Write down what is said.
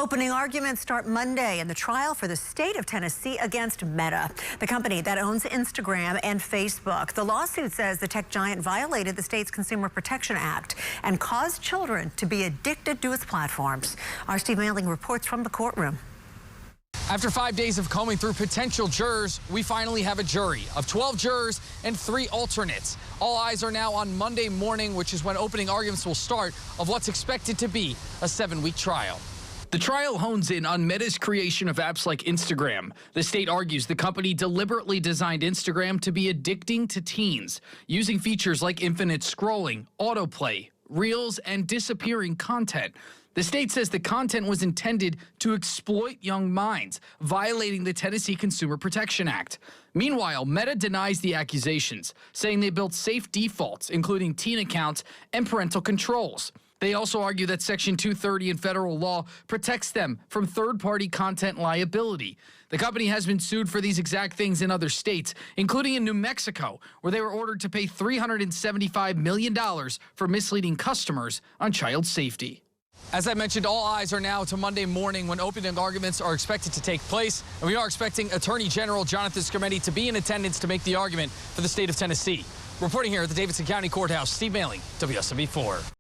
Opening arguments start Monday in the trial for the state of Tennessee against Meta, the company that owns Instagram and Facebook. The lawsuit says the tech giant violated the state's Consumer Protection Act and caused children to be addicted to its platforms. Our Steve Manling reports from the courtroom. After 5 days of combing through potential jurors, we finally have a jury of 12 jurors and 3 alternates. All eyes are now on Monday morning, which is when opening arguments will start of what's expected to be a 7-week trial. The trial hones in on Meta's creation of apps like Instagram. The state argues the company deliberately designed Instagram to be addicting to teens, using features like infinite scrolling, autoplay, reels, and disappearing content. The state says the content was intended to exploit young minds, violating the Tennessee Consumer Protection Act. Meanwhile, Meta denies the accusations, saying they built safe defaults, including teen accounts and parental controls. They also argue that Section 230 in federal law protects them from third-party content liability. The company has been sued for these exact things in other states, including in New Mexico, where they were ordered to pay $375 million for misleading customers on child safety. As I mentioned, all eyes are now to Monday morning when opening arguments are expected to take place, and we are expecting Attorney General Jonathan Skrmetti to be in attendance to make the argument for the state of Tennessee. Reporting here at the Davidson County Courthouse, Steve Manling, WSMV4.